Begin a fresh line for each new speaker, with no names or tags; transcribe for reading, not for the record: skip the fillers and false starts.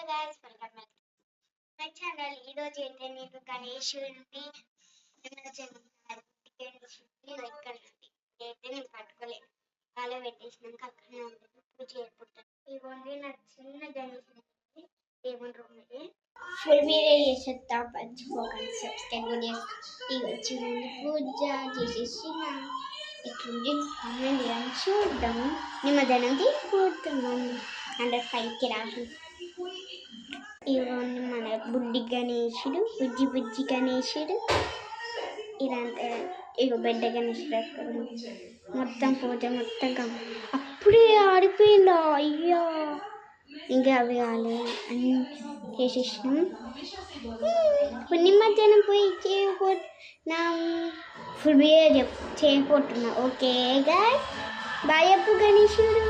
Guys welcome back my channel. ఈరోజు అయితే నేను గణేశుడి ఇక్కడ అయితే నేను పట్టుకోలేదు, అలా పెట్టేసినాక అక్కడనే ఉంటుంది పూజ చేసుకుంటాను. ఇవ్వండి నా చిన్న గణేశుడి దేవుని రూమ్ ఇది ఫుల్ మీరే చేసేస్తా, పంచుకోకండి సబ్స్క్రైబ్ కూడా ఇవ్వండి. పూజ చేసేసిన ఇట్లుండి కామెంట్ చూద్దాం. నిమజ్జనం తీసుకుంటున్నాం అండర్ 5కి రాసి. ఇవన్నీ మన బుడ్డి గణేశుడు, బుజ్జి గణేశుడు, ఇదంతా ఇగో బిడ్డ గణేశుడు మొత్తం పూజ మొత్తం అప్పుడే ఆడిపోయిందా అయ్యా. ఇంకా అవి కాలే అన్నీ చేసేసినాం. నిమజ్జనం పోయి చేయకపోతున్నా, ఫుల్ బిహేవ్ చేయకపోతున్నా. ఓకే గాయ్ బాయ్ అప్పు గణేశుడు.